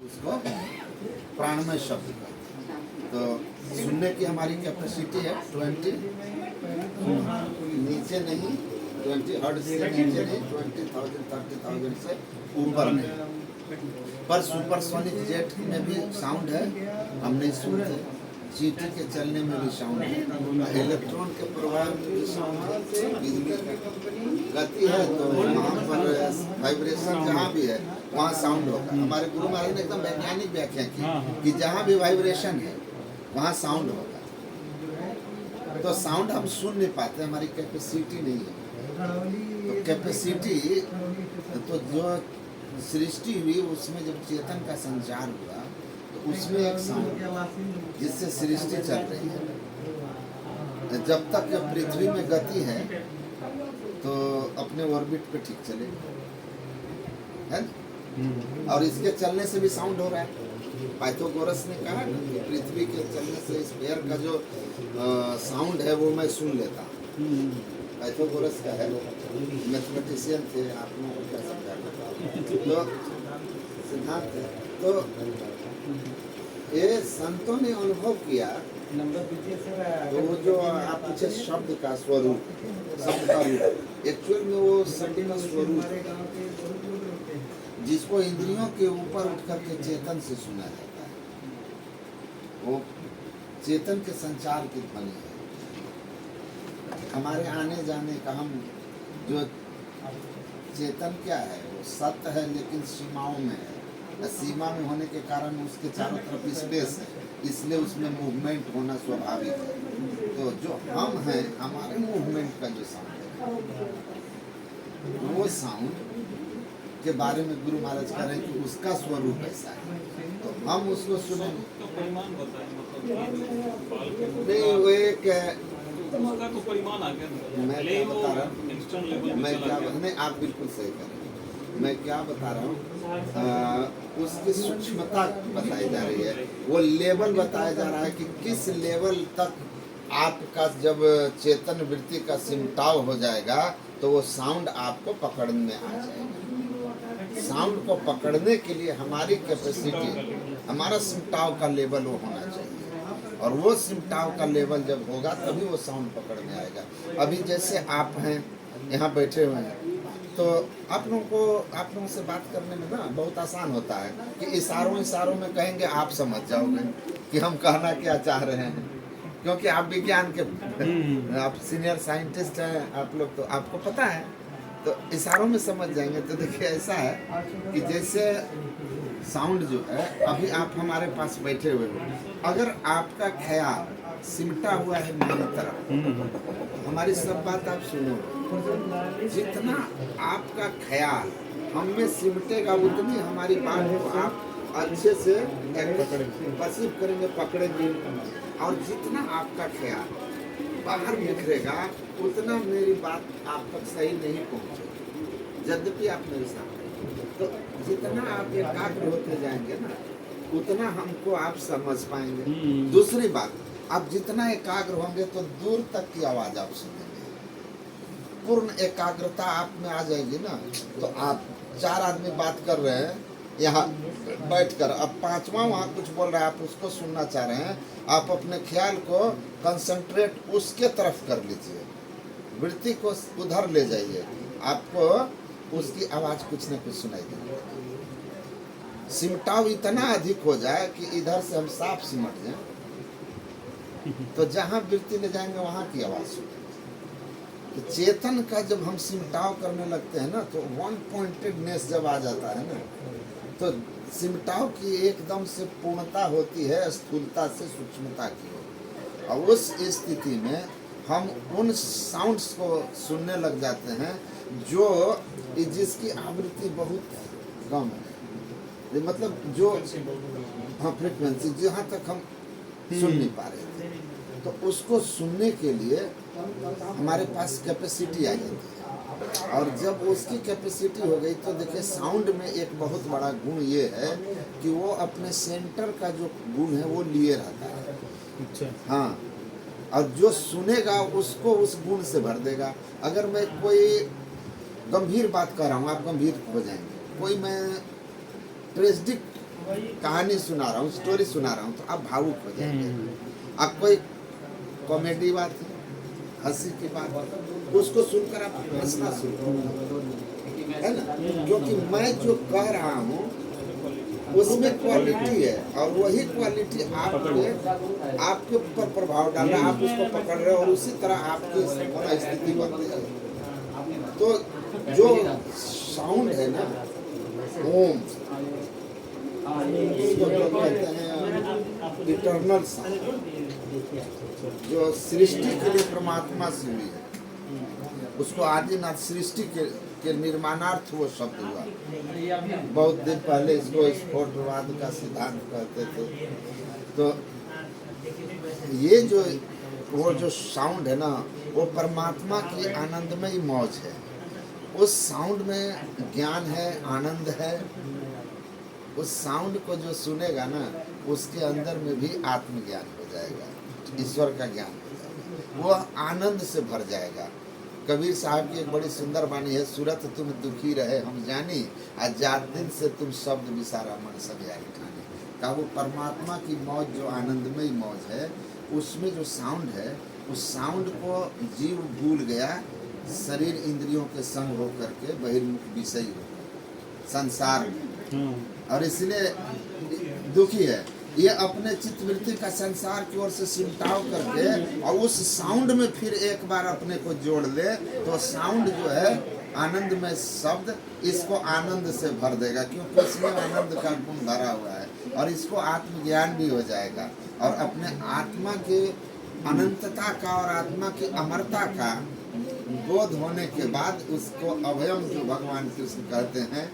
उसको प्राणमय शब्द का। तो सुनने की हमारी कैपेसिटी है 20, नीचे नहीं 20 हर्ट्ज से नीचे नहीं, 20,000 30,000 से ऊपर नहीं। पर सुपरसोनिक जेट में भी साउंड है, हम नहीं सुनते। चींटी के चलने में भी साउंड है, इलेक्ट्रॉन के प्रवाह में भी साउंड है, बिजली की गति है तो वहाँ पर वाइब्रेशन जहाँ भी है वहाँ साउंड होगा। हमारे गुरु महाराज ने एकदम वैज्ञानिक व्याख्या की कि जहाँ भी वाइब्रेशन है वहाँ साउंड होगा। तो साउंड हम सुन नहीं पाते, हमारी कैपेसिटी नहीं है। तो कैपेसिटी तो जो सृष्टि हुई उसमें जब चेतन का संचार हुआ तो उसमें एक साउंड जिससे सृष्टि चल रही है। जब तक पृथ्वी में गति है तो अपने ऑर्बिट पे ठीक चले है ना? और इसके चलने से भी साउंड हो रहा है। पाइथागोरस ने कहा ना कि पृथ्वी के चलने से इस पेयर का जो साउंड है वो मैं सुन लेता हूँ। पाइथागोरस का है, मैथमेटिशियन थे, आप लोगों को क्या समझाना। तो सिद्धांत है। तो ये संतों ने अनुभव किया। तो वो जो आप पूछे शब्द का स्वरूप, शब्द का रूप, एक्चुअल में वो शब्द का स्वरूप जिसको इंद्रियों के ऊपर उठ करके चेतन से सुना जाता है, वो चेतन के संचार की ध्वनि है। हमारे आने जाने का हम जो चेतन क्या है, वो सत्य है लेकिन सीमाओं में है। सीमा में होने के कारण उसके चारों तरफ स्पेस है, इसलिए उसमें मूवमेंट होना स्वाभाविक है। तो जो हम हैं, हमारे मूवमेंट का जो साउंड है, वो साउंड के बारे में गुरु महाराज कह रहे हैं कि उसका स्वरूप ऐसा है। तो हम उसको सुने नहीं, वो एक तो परिमाण आ गया। मैं क्या बता रहा हूँ, मैं क्या नहीं, आप बिल्कुल सही कर रहे हैं। मैं क्या बता रहा हूँ, उसकी सूक्ष्मता बताई जा रही है, वो लेवल बताया जा रहा है कि किस लेवल तक आपका जब चेतन वृत्ति का सिमटाव हो जाएगा तो वो साउंड आपको पकड़ने में आ जाएगा। साउंड को पकड़ने के लिए हमारी कैपेसिटी, हमारा सिमटाव का लेवल वो होना चाहिए, और वो सिमटाव का लेवल जब होगा तभी वो साउंड पकड़ में आएगा। अभी जैसे आप हैं यहाँ बैठे हुए हैं, तो आप लोगों से बात करने में ना बहुत आसान होता है कि इशारों में कहेंगे, आप समझ जाओगे कि हम कहना क्या चाह रहे हैं, क्योंकि आप विज्ञान के आप सीनियर साइंटिस्ट हैं, आप लोग, तो आपको पता है, तो इशारों में समझ जाएंगे। तो देखिए ऐसा है कि जैसे साउंड जो है, अभी आप हमारे पास बैठे हुए हो, अगर आपका ख्याल सिमटा हुआ है मेरी तरफ, हमारी सब बात आप सुनो, जितना आपका ख्याल हम में सिमटेगा उतनी हमारी बात को आप अच्छे से परसीव करेंगे, पकड़ेंगे। और जितना आपका ख्याल बाहर बिखरेगा उतना मेरी बात आप तक सही नहीं पहुँचेगी, यद्यपि आप मेरे साथ हैं। तो जितना आप एकाग्र होते जाएंगे ना, उतना हमको आप समझ पाएंगे। दूसरी बात, आप जितना एकाग्र होंगे तो दूर तक की आवाज़ आप सुनेंगे। पूर्ण एकाग्रता आप में आ जाएगी ना, तो आप 4 आदमी बात कर रहे हैं यहाँ बैठकर, अब 5वां वहाँ कुछ बोल रहा है, आप उसको सुनना चाह रहे हैं, आप अपने ख्याल को कंसंट्रेट उसके तरफ कर लीजिए, वृत्ति को उधर ले जाइए, आपको उसकी आवाज़ कुछ न कुछ सुनाई देगी। सिमटाव इतना अधिक हो जाए कि इधर से हम साफ सिमट जाए, तो जहाँ वृत्ति ले जाएंगे वहाँ की आवाज़ सुनेंगे। तो चेतन का जब हम सिमटाव करने लगते हैं ना, तो वन पॉइंटेडनेस जब आ जाता है ना, तो सिमटाव की एकदम से पूर्णता होती है, स्थूलता से सूक्ष्मता की होती है। और उस स्थिति में हम उन साउंड्स को सुनने लग जाते हैं जो जिसकी आवृत्ति बहुत कम है, मतलब जो हाँ फ्रिक्वेंसी जहाँ तक हम सुन नहीं पा रहे थे, तो उसको सुनने के लिए हमारे पास कैपेसिटी आ जाती है। और जब उसकी कैपेसिटी हो गई तो देखिए, साउंड में एक बहुत बड़ा गुण ये है कि वो अपने सेंटर का जो गुण है वो लिए रहता है। अच्छा। हाँ, और जो सुनेगा उसको उस गुण से भर देगा। अगर मैं कोई गंभीर बात कर रहा हूँ, आप गंभीर हो जाएंगे। कोई मैं ट्रेजिक कहानी सुना रहा हूँ, स्टोरी सुना रहा हूँ, तो आप भावुक हो जाएंगे। अब कोई कॉमेडी बात है, हंसी की बात है, उसको सुनकर आप हंसना शुरू है ना, क्योंकि मैं जो कह रहा हूँ उसमें क्वालिटी है, और वही क्वालिटी आपके ऊपर प्रभाव डाल रहा है, आप उसको पकड़ रहे हो और उसी तरह आपकी स्थिति बनती है। तो जो साउंड है ना, ओम, उसको जो कहते हैं इटर्नल साउंड, जो सृष्टि के लिए परमात्मा से हुई है, उसको आदिनाथ सृष्टि के निर्माणार्थ वो शब्द हुआ। बहुत दिन पहले इसको स्फोटवाद का सिद्धांत कहते थे। तो ये जो साउंड है ना, वो परमात्मा की आनंदमयी मौज है। उस साउंड में ज्ञान है, आनंद है। उस साउंड को जो सुनेगा ना, उसके अंदर में भी आत्मज्ञान हो जाएगा, ईश्वर का ज्ञान हो जाएगा, वो आनंद से भर जाएगा। कबीर साहब की एक बड़ी सुंदर वाणी है, सूरत तुम दुखी रहे हम जानी, आज जात दिन से तुम शब्द विसारा मन सब यारी ठानी। का वो परमात्मा की मौज, जो आनंदमयी मौज है, उसमें जो साउंड है, उस साउंड को जीव भूल गया, शरीर इंद्रियों के संग होकर के बहिर्मुख विषय होकर संसार में, और इसलिए दुखी है। ये अपने चित्तवृत्ति का संसार की ओर से सिमटाव करके और उस साउंड में फिर एक बार अपने को जोड़ ले, तो साउंड जो है आनंद में शब्द इसको आनंद से भर देगा, क्योंकि इसमें आनंद का गुण भरा हुआ है, और इसको आत्मज्ञान भी हो जाएगा। और अपने आत्मा के अनंतता का और आत्मा की अमरता का बोध होने के बाद उसको अभयम, जो भगवान कृष्ण कहते हैं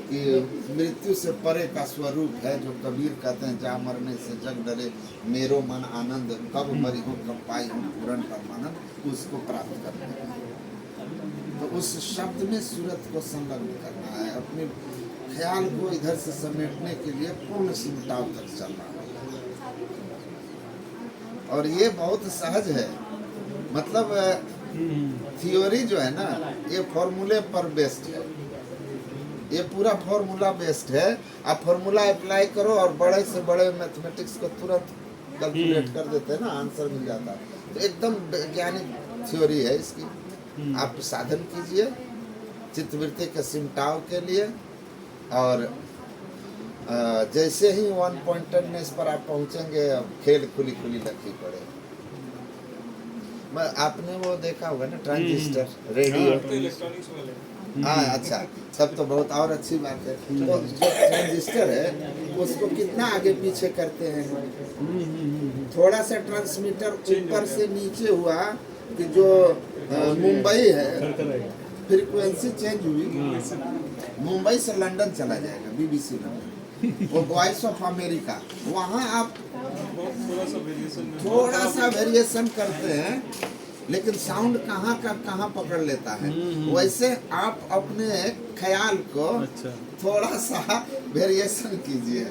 कि मृत्यु से परे का स्वरूप है, जो कबीर कहते हैं जा मरने से जग डरे मेरो मन आनंद, कब मरी हूँ कब पाई हूँ पूर्ण परमानंद, उसको प्राप्त करना है। तो उस शब्द में सूरत को संलग्न करना है, अपने ख्याल को इधर से समेटने के लिए पूर्ण सिमटाव तक चलना है। और ये बहुत सहज है, मतलब थियोरी जो है ना, ये फॉर्मूले पर बेस्ड है, ये पूरा फॉर्मूला बेस्ड है। आप फॉर्मूला अप्लाई करो और बड़े से बड़े मैथमेटिक्स को तुरंत कैलकुलेट कर देते हैं ना, आंसर मिल जाता है। तो एकदम वैज्ञानिक थ्योरी है इसकी। आप साधन कीजिए चित्तवृत्ति के सिमटाव के लिए, और जैसे ही वन पॉइंटेडनेस पर आप पहुंचेंगे, खेल खुली खुली लगी पड़े। आपने वो देखा होगा ना, ट्रांजिस्टर, रेडियो, इलेक्ट्रॉनिक्स वाले। हाँ अच्छा, तब तो बहुत और अच्छी बात है। तो जो ट्रांजिस्टर है उसको कितना आगे पीछे करते हैं, थोड़ा सा ट्रांसमीटर ऊपर से नीचे हुआ कि जो मुंबई है, फ्रीक्वेंसी चेंज हुई, मुंबई से लंदन चला जाएगा, BBC लंदन, वो वॉइस ऑफ अमेरिका, वहाँ आप थोड़ा सा वेरिएशन करते हैं, लेकिन साउंड कहाँ का कहाँ पकड़ लेता है। वैसे आप अपने ख्याल को थोड़ा सा वेरिएशन कीजिए,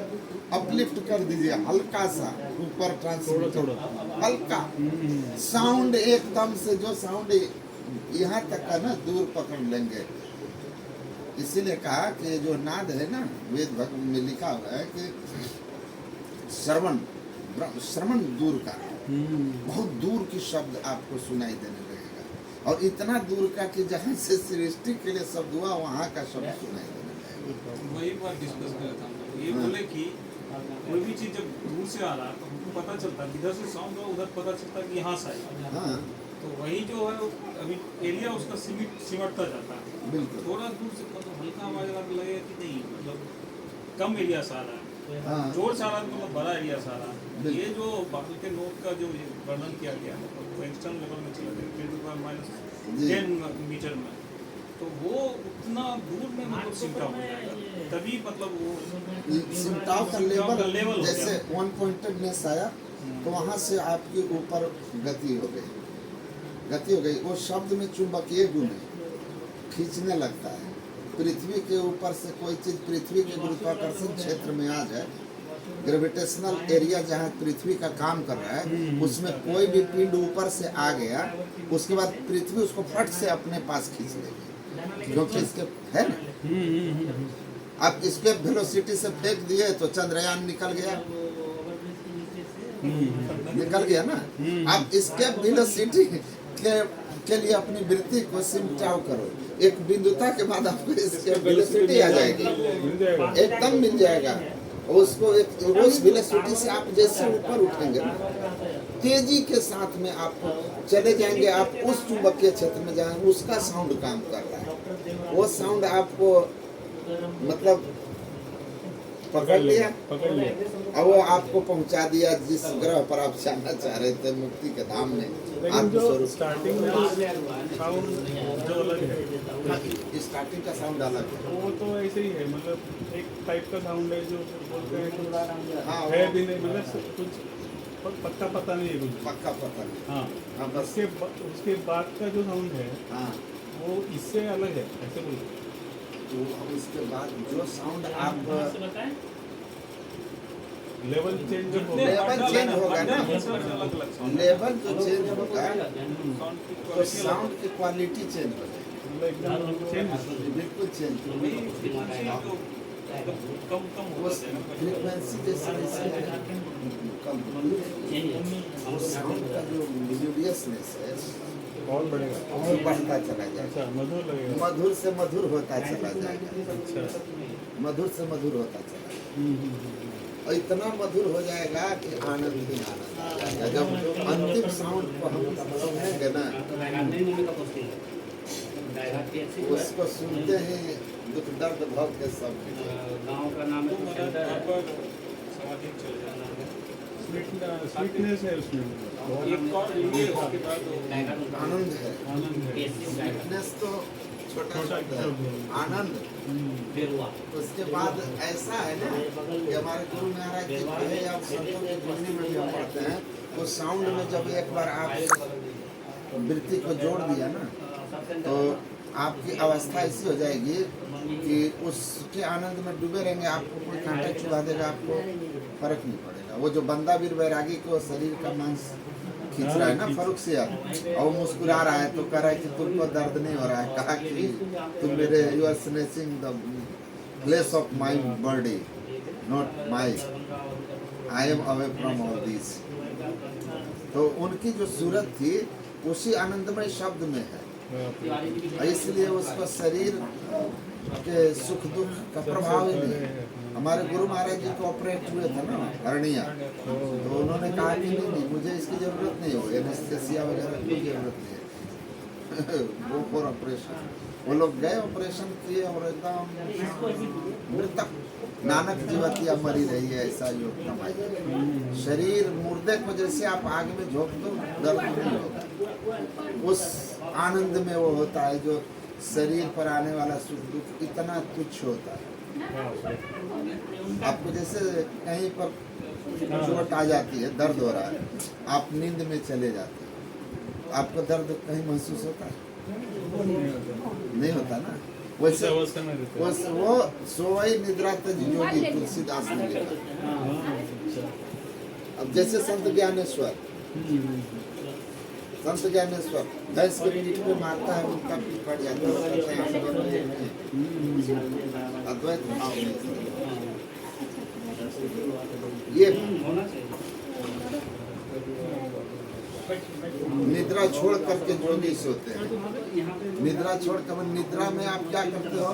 अपलिफ्ट कर दीजिए, हल्का सा ऊपर ट्रांसमीटर, हल्का साउंड एकदम से, जो साउंड यहाँ तक का ना दूर पकड़ लेंगे। इसीलिए कहा कि जो नाद है ना, वेद भगवत में लिखा हुआ है कि श्रवण दूर का, बहुत दूर की शब्द आपको सुनाई देने लगेगा, और इतना दूर का कि जहाँ से सृष्टि के लिए शब्द हुआ वहाँ का शब्द सुनाई देने लगेगा। वही बात डिस्कस कर रहा था, ये बोले कि कोई भी चीज जब दूर से आ रहा है तो हमको पता चलता है, इधर से साउंड हुआ उधर पता चलता है कि यहाँ से आई। हाँ, तो वही जो है अभी एरिया उसका सिमटता जाता है, बिल्कुल। थोड़ा दूर से मतलब हल्का आवाज लगेगा कि नहीं, मतलब कम एरिया से आ रहा है, हाँ, जोर से आ रहा है, मतलब बड़ा एरिया से आ रहा है। ये जो बादल के नोट का जो वर्णन किया गया है, तो एक्सटर्नल लेवल में चला गया -10 मीटर में, तो वो उतना दूर में मतलब सिमटा हो जाएगा, तभी मतलब वो सिमटाव का लेवल जैसे वन पॉइंटेडनेस आया, तो वहाँ से आपके ऊपर गति हो गई, वो शब्द में चुंबकीय गुण है, खींचने लगता है। पृथ्वी के ऊपर से कोई चीज पृथ्वी के गुरुत्वाकर्षण क्षेत्र में आ जाए, ग्रेविटेशनल एरिया जहाँ पृथ्वी का काम कर रहा है, उसमें कोई भी पिंड ऊपर से आ गया, उसके बाद पृथ्वी उसको फट से अपने पास खींच लेगी, क्योंकि इसके है ना, आप इसके वेलोसिटी से फेंक दिए तो चंद्रयान निकल गया, निकल गया ना। आप इसके वेलोसिटी के लिए अपनी वृत्ति को सिमटाव करो, एक बिंदुता के बाद आपको इसके वेलोसिटी आ जाएगी, एकदम मिल जाएगा उसको। उस वेलोसिटी से आप जैसे ऊपर उठेंगे तेजी के साथ में आप चले जाएंगे, आप उस चुंबकीय क्षेत्र में जाएंगे, उसका साउंड काम कर रहा है। वो साउंड आपको मतलब पकड़ लिया और वो आपको पहुंचा दिया जिस ग्रह पर आप जाना चाह रहे थे, मुक्ति के धाम में, आत्मस्वरूप। स्टार्टिंग में साउंड जो अलग है, स्टार्टिंग का साउंड अलग है, वो तो ऐसे ही है, मतलब एक टाइप का साउंड है जो बोलते हैं कुछ हाँ, है भी नहीं, मतलब कुछ पक्का पता नहीं है कुछ। पक्का पता नहीं। हाँ, हाँ बस। उसके बाद का जो साउंड है हाँ, वो इससे अलग है, ऐसे बोलते। तो अब इसके बाद जो साउंड आप लेवल चेंज होगा, लेवल चेंज होगा ना, लेवल जो चेंज होगा तो साउंड की क्वालिटी चेंज हो जाएगी, मतलब एकदम चेंज, बिल्कुल चेंज हो उस फ्रीक्वेंसी जैसे कम वो साउंड का जो मिलोडियसनेस है और बढ़ेगा, वो बढ़ता चला जाएगा। अच्छा मधुर लगेगा, मधुर से मधुर होता चला जाएगा, अच्छा मधुर से मधुर होता चला जाएगा, और इतना मधुर हो जाएगा कि आनंद ही आनंद आ जाएगा। जब अंतिम साउंड को हम सुनेंगे ना, उसको सुनते ही दुख दर्द भाव के सब गाँव का नाम स्वीटनेस है उसमें, आनंद है। आनंद है, स्वीटनेस तो छोटा छोटा है, आनंद। उसके बाद ऐसा है ना कि हमारे गुरु महाराज जी कहे, आप संतों की जीवनी में जो पढ़ते हैं, तो साउंड में जब एक बार आप वृत्ति को जोड़ दिया ना, तो आपकी अवस्था ऐसी हो जाएगी कि उसके आनंद में डूबे रहेंगे, आपको कोई कांटा चुभा देगा, आपको फर्क नहीं पड़ेगा। वो जो बंदा वीर बैरागी को शरीर का मांस खींच रहा है ना फरुख से, और मुस्कुरा रहा है, तो कह रहा है कि तुमको दर्द नहीं हो रहा है, कहा कि तुम मेरे you are snatching the place of my body, not my, I am away from all this. तो उनकी जो सूरत थी उसी आनंदमय शब्द में है, इसलिए उसको शरीर के सुख दुख का प्रभाव ही नहीं है। हमारे गुरु महाराज जी को ऑपरेट हुए थे ना हर्निया, तो उन्होंने कहा कि नहीं मुझे इसकी जरूरत नहीं हो, एनेस्थेसिया वगैरह की जरूरत नहीं है, वो फॉर ऑपरेशन। वो लोग गए, ऑपरेशन किए और एकदम मृतक नानक जीवतिया मरी रही है, ऐसा योग कमाई। शरीर मुर्दे को जैसे आप आग में झोंक दो दर्द नहीं होगा, उस आनंद में वो होता है जो शरीर पर आने वाला सुख दुख इतना तुच्छ होता है। आपको जैसे कहीं पर चोट आ जाती है, दर्द हो रहा है, आप नींद में चले जाते हैं, आपको दर्द कहीं महसूस होता है? नहीं होता ना। वैसे वो सोई निद्रा तज योगी तुलसीदास ने लिखा। अब जैसे संत ज्ञानेश्वर, संत ज्ञानेश्वर भैंस के पीठ पे मारता है, उनका पीठ फट जाता है, अद्वैत भाव में ये निद्रा छोड़ करके जोगी सोते हैं। निद्रा छोड़ कर, निद्रा में आप क्या करते हो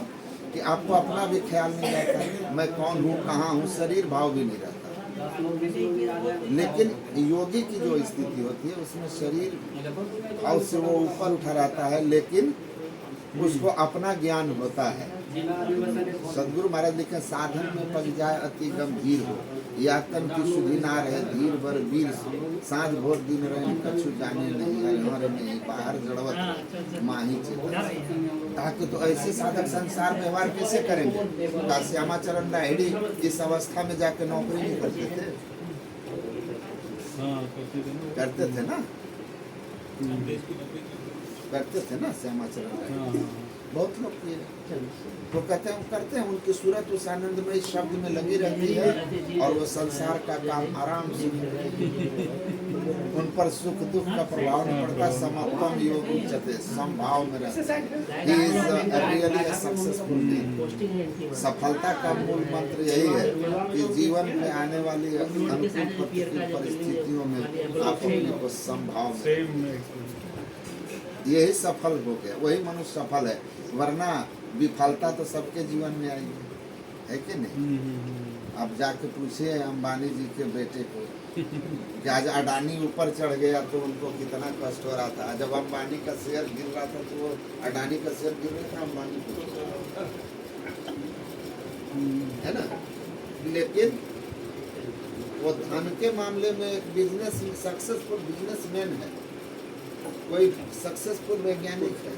कि आपको अपना भी ख्याल नहीं रहता, मैं कौन हूँ, कहाँ हूँ, शरीर भाव भी नहीं रहता। लेकिन योगी की जो स्थिति होती है उसमें शरीर भाव से वो ऊपर उठा रहता है, लेकिन उसको अपना ज्ञान होता है। सदगुरु महाराज लिखे, साधन में पग जाए अति गंभीर हो, या तन की सुधि ना रहे धीर बर वीर, सांझ भोर दिन रहे कछु जाने नहीं, हमारे नहीं बाहर जड़वत माही चेतन। ताकि तो ऐसे साधक संसार में व्यवहार कैसे करेंगे? श्यामाचरण लाहिड़ी इस अवस्था में जाके नौकरी नहीं करते थे, करते थे ना, करते थे ना श्यामाचरण। बहुत लोग तो कहते हैं करते हैं, उनकी सूरत उस आनंदमय शब्द में लगी रहती है और वो संसार का काम आराम से उन पर सुख दुख का प्रभाव नहीं पड़ता। समत्वम योग उच्यते, समभाव में रहता है। He is really a successful man। सफलता का मूल मंत्र यही है कि जीवन में आने वाली अनुकूल प्रतिकूल परिस्थितियों में आप अपने को समभाव में, यही सफल हो गया, वही मनुष्य सफल है। वरना विफलता तो सबके जीवन में आएगी, है कि नहीं? आप जाके पूछिए अंबानी जी के बेटे को कि आज अडानी ऊपर चढ़ गया तो उनको कितना कष्ट हो रहा था। जब अंबानी का शेयर गिर रहा था तो वो अडानी का शेयर गिर रहा था, अंबानी को, है ना? लेकिन वो धन के मामले में एक बिजनेस सक्सेसफुल बिजनेसमैन है, कोई सक्सेसफुल वैज्ञानिक है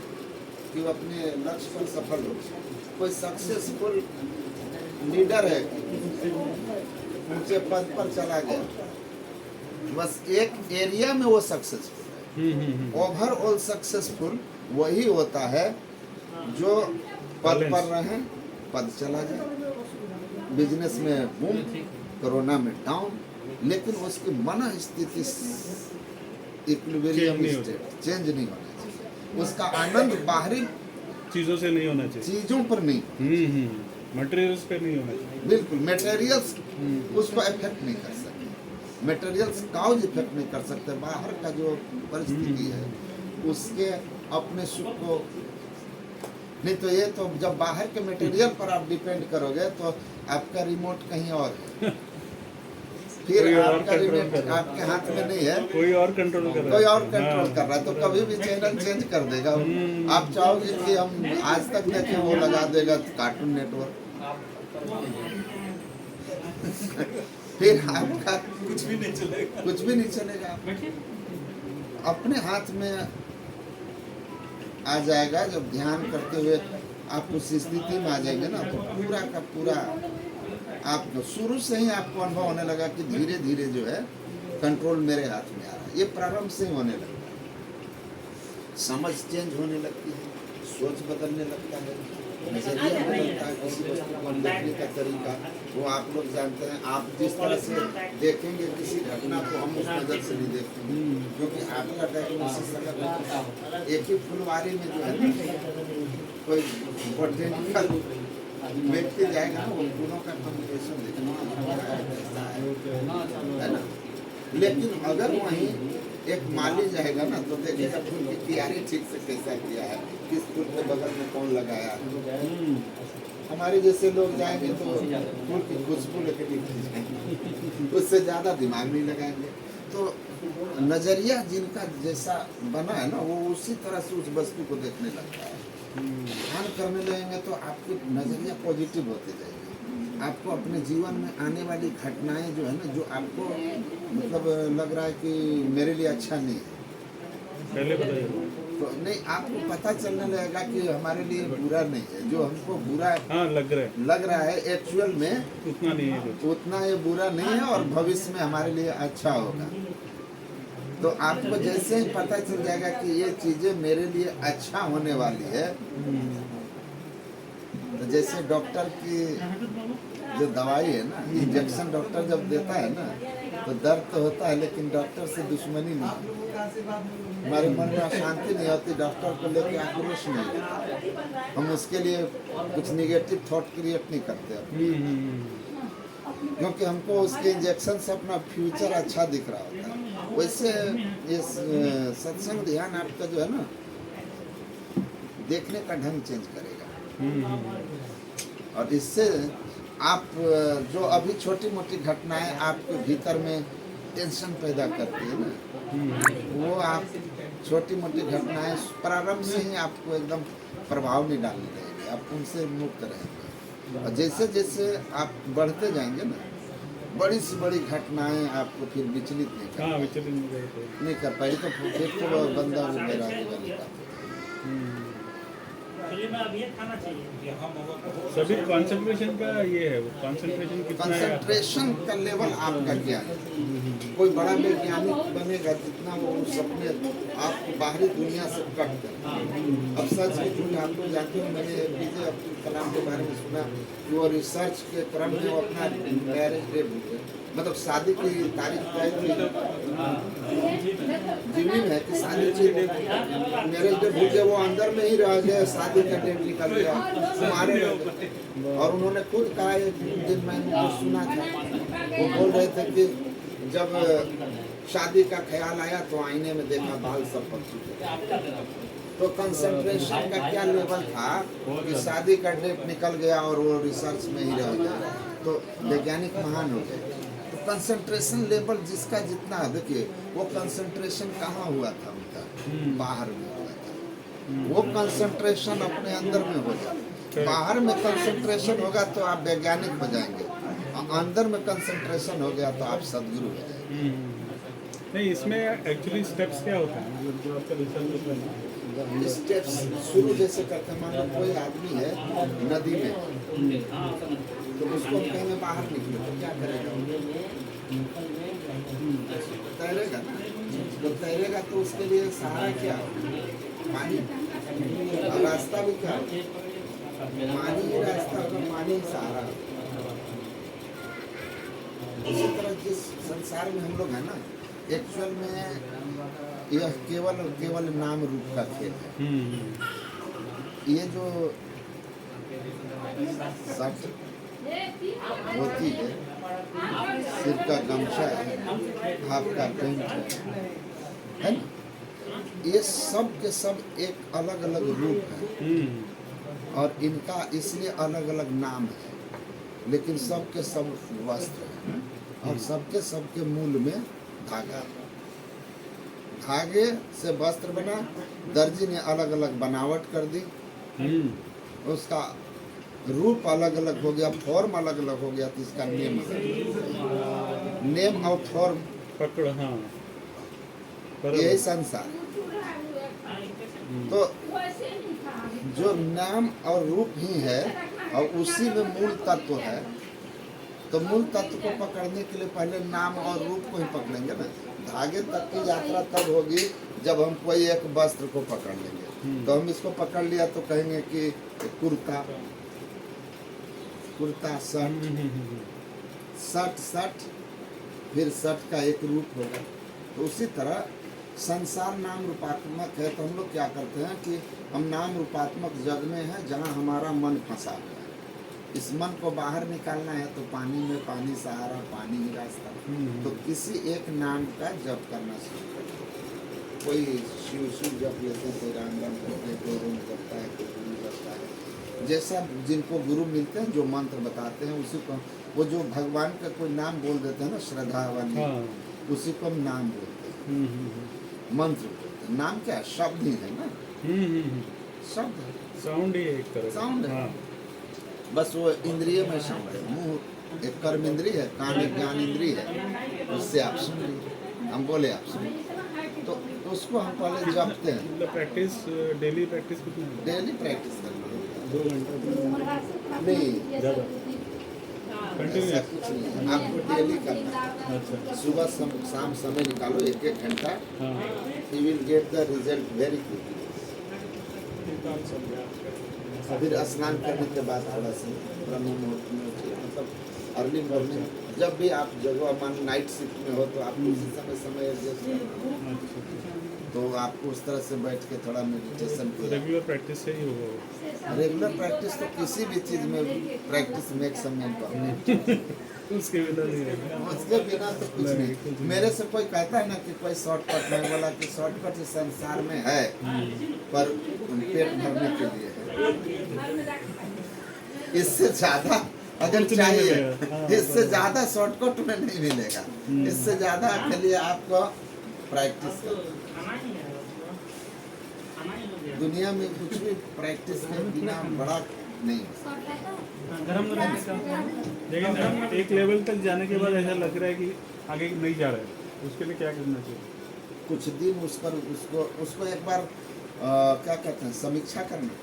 कि वो अपने लक्ष्य पर सफल हो, कोई सक्सेसफुल लीडर है, ऊंचे पद पर चला गया, बस एक एरिया में वो सक्सेसफुल है। ओवरऑल सक्सेसफुल वही होता है जो पद पर रहे, पद चला जाए, बिजनेस में बूम, कोरोना में डाउन, लेकिन उसकी मन स्थिति इक्विलिब्रियम स्टेट चेंज नहीं होना चाहिए। उसका आनंद बाहरी चीजों से नहीं होना चाहिए, चीजों पर नहीं, मटेरियल्स पे नहीं होना चाहिए। बिल्कुल मटेरियल्स उस पर इफेक्ट नहीं कर सकते, मटेरियल्स काउज इफेक्ट नहीं कर सकते। बाहर का जो परिस्थिति है उसके अपने सुख को नहीं, तो ये तो जब बाहर के मटेरियल पर आप डिपेंड करोगे तो आपका रिमोट कहीं और है, फिर आपका रिमोट आपके हाथ में नहीं है, कोई और कंट्रोल कर रहा है, कोई और कंट्रोल कर रहा है, तो कभी भी चैनल चेंज कर देगा। आप चाहोगे कि हम आज तक देखें, वो लगा देगा कार्टून नेटवर्क, फिर आपका कुछ भी नहीं चलेगा, कुछ भी नहीं चलेगा। अपने हाथ में आ जाएगा जब ध्यान करते हुए आप उस स्थिति में आ जाएंगे ना, तो पूरा का पूरा आप शुरू से ही आपको अनुभव होने लगा कि धीरे धीरे जो है कंट्रोल मेरे हाथ में आ रहा है। ये प्रारंभ से ही होने लगता है, समझ चेंज होने लगती है, सोच बदलने लगता है, नजरिया बदलता है, किसी वस्तु को देखने का तरीका वो आप लोग जानते हैं। आप जिस तरह से देखेंगे किसी घटना को, हम उस नजर से नहीं देखते, क्योंकि आपका डायग्नोसिस अलग होता है। एक ही फुलवारी में जो है कोई पोटेंशियल व्यक्ति जाएगा ना, वो फूलों का कॉम्बिनेशन देखना है ना। लेकिन अगर वहीं एक माली जाएगा ना तो देखेगा फूल की क्यारी ठीक से कैसा किया है, किस फूल के बगल में कौन लगाया है। हमारे जैसे लोग जाएंगे तो फूल की खुशबू लेकर निकल जाएंगे, उससे ज़्यादा दिमाग नहीं लगाएंगे। तो नज़रिया जिनका जैसा बना है ना, वो उसी तरह से उस वस्तु को देखने लगता है। ध्यान करने लगेंगे तो आपकी नज़रिया पॉजिटिव होते जाएगी। आपको अपने जीवन में आने वाली घटनाएं जो है ना, जो आपको मतलब लग रहा है कि मेरे लिए अच्छा नहीं है, पहले बताइए, तो नहीं, आपको पता चलने लगेगा कि हमारे लिए बुरा नहीं है। जो हमको बुरा लग रहा है एक्चुअल में उतना नहीं है, उतना ये बुरा नहीं है, और भविष्य में हमारे लिए अच्छा होगा। तो आपको जैसे ही पता चल जाएगा कि ये चीज़ें मेरे लिए अच्छा होने वाली है, तो जैसे डॉक्टर की जो दवाई है ना, इंजेक्शन डॉक्टर जब देता है ना, तो दर्द तो होता है, लेकिन डॉक्टर से दुश्मनी नहीं, हमारे मन में अशांति नहीं होती, डॉक्टर को लेकर आक्रोश नहीं होता, हम उसके लिए कुछ निगेटिव थॉट क्रिएट नहीं करते, क्योंकि हमको उसके इंजेक्शन से अपना फ्यूचर अच्छा दिख रहा होता है। वैसे इस सत्संग ध्यान आपका जो है ना, देखने का ढंग चेंज करेगा, और इससे आप जो अभी छोटी मोटी घटनाएं आपके भीतर में टेंशन पैदा करती है ना, वो आप छोटी मोटी घटनाएं प्रारंभ से ही आपको एकदम प्रभाव नहीं डालने लगेंगे, आप उनसे मुक्त रहेंगे। और जैसे जैसे आप बढ़ते जाएंगे ना, बड़ी से बड़ी घटनाएं आपको फिर विचलित नहीं कर पाएगी, तो फिर तो बंदा वो मेरा यहाँ मगर बहुत सभी कंसंट्रेशन का ये है, कंसंट्रेशन कितना है आपका? कंसंट्रेशन का लेवल आपका क्या है? कोई बड़ा वैज्ञानिक बनेगा जितना वो उस अपने आपको बाहरी दुनिया से कट कर। अब सच में जो आप लोग जानते हो, मैंने एपीजे अब्दुल कलाम के बारे में सुना कि वो रिसर्च के क्रम में वो अपना मैरिज डे भूल गए, मतलब शादी की तारीख तय थी, जमीन है कि शादी की मैरिज डे भूल गए, वो अंदर में ही रह गए, शादी का डेट निकल गया, तुम्हारे और उन्होंने खुद कहा, एक दिन मैंने उनको सुना था, वो बोल रहे थे कि जब शादी का ख्याल आया तो आईने में देखा बाल सब पक चुके। तो कंसंट्रेशन का क्या लेवल था कि शादी का डेट निकल गया और वो रिसर्च में ही रह गया, तो वैज्ञानिक महान हो गए। तो कंसंट्रेशन लेवल जिसका जितना है, देखिए वो कंसंट्रेशन कहाँ हुआ था उनका, बाहर में हुआ था। वो कंसंट्रेशन अपने अंदर में हो जाए, बाहर में कंसंट्रेशन होगा तो आप वैज्ञानिक हो जाएंगे, अंदर में कंसंट्रेशन हो गया तो आप सदगुरु हो जाएंगे। नहीं, इसमें एक्चुअली स्टेप्स क्या होता है, मतलब जो आपका रिसर्च होता है? स्टेप्स शुरू जैसे करते हैं, मान लो कोई आदमी है नदी में, तो उसको कहेंगे बाहर निकले तो क्या करेगा? तैरेगा ना, तो तैरेगा तो उसके लिए सहारा क्या हो? पानी। और रास्ता भी क्या हो? पानी ही रास्ता होगा, पानी ही सहारा। इसी तरह जिस संसार में हम लोग हैं ना, एक्चुअल में यह केवल और केवल नाम रूप का खेल है। ये जो शर्ट होती है, सिर का गमछा है, हाथ का पेंट है ना, ये सब के सब एक अलग अलग रूप है और इनका इसलिए अलग अलग नाम है, लेकिन सब के सब वस्त्र है और सबके मूल में धागा है। धागे से वस्त्र बना, दर्जी ने अलग अलग बनावट कर दी, उसका रूप अलग अलग हो गया, फॉर्म अलग अलग हो गया, तो इसका नेम नेम और फॉर्म पकड़, हाँ, यही संसार। तो जो नाम और रूप ही है और उसी में मूल तत्व है, तो मूल तत्व को पकड़ने के लिए पहले नाम और रूप को ही पकड़ेंगे ना। धागे तक की यात्रा तब होगी जब हम कोई एक वस्त्र को पकड़ लेंगे। तो हम इसको पकड़ लिया तो कहेंगे कि कुर्ता, शर्ट, फिर शर्ट का एक रूप होगा। तो उसी तरह संसार नाम रूपात्मक है। तो हम लोग क्या करते हैं कि हम नाम रूपात्मक जग में हैं जहाँ हमारा मन फंसा हुआ है। इस मन को बाहर निकालना है तो पानी में पानी सहारा, पानी ही रास्ता। तो किसी एक नाम का जप करना शुरू करें। कोई शिव शिव जप लेते हैं, कोई राम राम करते हैं, कोई रोम जपता है, कोई गुरु जपता है। जैसा जिनको गुरु मिलते हैं, जो मंत्र बताते हैं उसी को, वो जो भगवान का कोई नाम बोल देते हैं ना, श्रद्धा वाली, उसी को हम नाम बोलते हैं, मंत्र बोलते हैं। नाम क्या है? शब्द ही है ना, शब्द, साउंड ही एक तरह साउंड है। बस वो इंद्रिय में साउंड है। मुंह एक कर्म इंद्रिय है, कान एक ज्ञान इंद्रिय है, उससे आप सुन लीजिए, हम बोले आप सुन। तो उसको हम पहले जपते हैं। मतलब प्रैक्टिस, डेली प्रैक्टिस कितनी है? डेली प्रैक्टिस करना है। 2 घंटा नहीं, ज़्यादा ऐसा कंटिन्यूस? कुछ नहीं है, आपको डेली करना है। अच्छा, सुबह शाम समय निकालो 1-1 घंटा, हाँ, you will get the result very quickly. फिर स्नान करने के बाद थोड़ा सा ब्रह्म मुहूर्त में उठिए, मतलब अर्ली मॉर्निंग, जब भी आप जगह मान नाइट शिफ्ट में हो तो आपको उसी समय एडजस्ट करना हो। तो आपको उस तरह से बैठ के थोड़ा मेडिटेशन किया। रेगुलर प्रैक्टिस से ही होगा। रेगुलर प्रैक्टिस तो किसी भी चीज़ में practice make some man perfect. उसके बिना नहीं रहेगा। उसके बिना तो कुछ नहीं। मेरे से कोई कहता है ना कि कोई शॉर्टकट, मैं बोला कि शॉर्टकट इस संसार में है पर पेट भरने के लिए है। इससे ज्यादा अगर चाहिए, इससे ज्यादा शॉर्टकट में नहीं मिलेगा। इससे ज्यादा के लिए आपको प्रैक्टिस करना। दुनिया में कुछ भी प्रैक्टिस के बिना बड़ा नहीं हो। लेकिन एक लेवल तक जाने के बाद ऐसा लग रहा है कि आगे नहीं जा रहा है, उसके लिए क्या करना चाहिए? कुछ दिन उस पर उसको एक बार क्या कहते हैं, समीक्षा करना।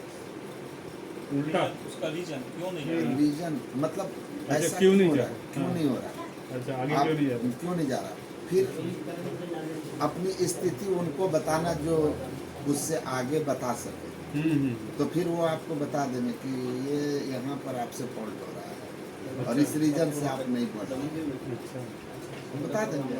उल्टा उसका रीजन क्यों नहीं जा रहा? रीजन मतलब अच्छा, ऐसा क्यों नहीं हो जा रहा है? रहा? क्यों हाँ। नहीं हो रहा? अच्छा आगे आप क्यों नहीं जा रहा? क्यों नहीं जा रहा? फिर अपनी स्थिति उनको बताना जो उससे आगे बता सके, तो फिर वो आपको बता देंगे कि ये यहाँ पर आपसे फॉल्ट हो रहा है और इस रीजन से आप नहीं पढ़ रहे। अच्छा बता देंगे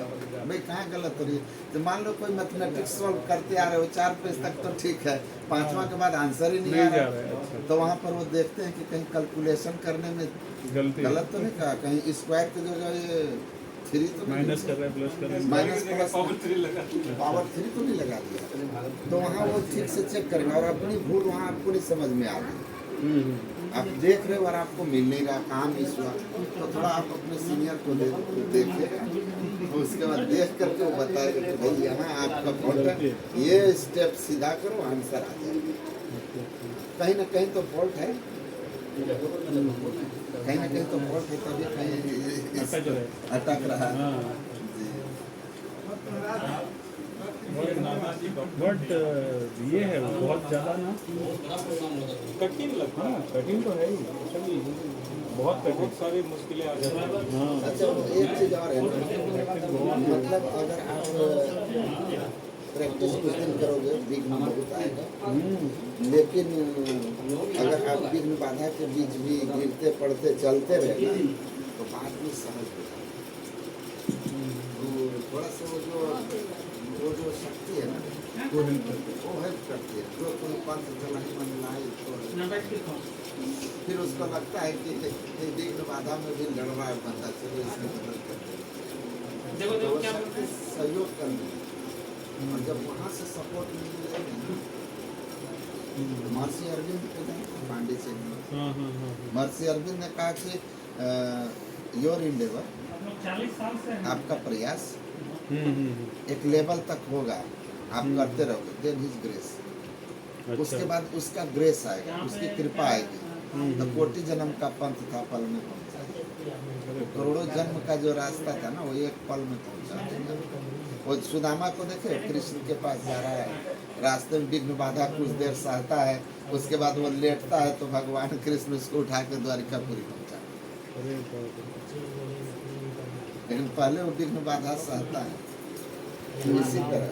भाई कहाँ गलत हो रही है। तो मान लो कोई मैथमेटिक्स सॉल्व करते आ रहे हो 4 पेज तक तो ठीक है, 5वां के बाद आंसर ही नहीं नहीं आ जा रहा रहा है, अच्छा। तो वहाँ पर वो देखते हैं कि कहीं कैलकुलेशन करने में गलती गलत तो नहीं कहा, कहीं स्क्वायर की जगह ये 3 तो नहीं माइनस कर रहा है प्लस कर रहा है। माइनस प्लस पावर 3 लगा पावर 3 तो नहीं लगा दिया, तो वहाँ वो ठीक से चेक करेंगे और अपनी भूल वहाँ आपको नहीं समझ में आ रही। आप देख रहे हो और आपको मिल नहीं रहा, कहाँ मिस हुआ, तो थोड़ा आप अपने सीनियर को देखिएगा, तो उसके बाद देख करके वो बताएगा कि भाई यहाँ आपका फॉल्ट है, ये स्टेप सीधा करो आंसर आ जाएगा। कहीं ना कहीं तो फॉल्ट है, कहीं ना कहीं तो फॉल्ट है, तभी कहीं अटक रहा है। हाँ जी। बट ये है वो बहुत ज़्यादा ना कठिन लगता है। हाँ कठिन तो है ही चलिए बहुत कठिन बहुत सारी मुश्किलें आ जाती हैं। हाँ अच्छा एक चीज़ और है ना, मतलब अगर आप प्रैक्टिस कुछ दिन करोगे विघ्न बहुत आएगा, लेकिन अगर आप विघ्न बाधा के बीच भी गिरते पड़ते चलते रहे ना तो बाद में सहज हो जाएगा। तो थोड़ा सा वो जो शक्ति है ना वो हेल्प करते वो हेल्प करती है। जो कोई पंथ चलाई मन लाए तो फिर उसको लगता है कि विघ्न बाधा में भी लड़ रहा है बंदा, चलो इसमें मदद करते हैं, तो वो शक्ति सहयोग करने लगी। और जब वहाँ से सपोर्ट मिलने लगे तो महर्षि अरविंद के जाए पांडिचेरी में, हैं। हाँ हाँ हाँ महर्षि अरविंद ने कहा कि योर इंडेवर, आपका प्रयास एक लेवल तक होगा, आप करते रहोगे, देन हिज ग्रेस, उसके बाद उसका ग्रेस आएगा, उसकी कृपा आएगी, तो कोटि जन्म का पंथ था पल में पहुंचा, करोड़ों जन्म का जो रास्ता था ना वो एक पल में पहुंचा देगा। वो सुदामा को देखे, कृष्ण के पास जा रहा है, रास्ते में विघ्न बाधा कुछ देर सहता है, उसके बाद वो लेटता है तो भगवान कृष्ण उसको उठा के द्वारिकापुरी पहुंचा, अरे बाप रे। लेकिन पहले वो विघ्न बाधा सहता है। तो इसी तरह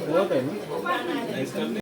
बहुत है ना करने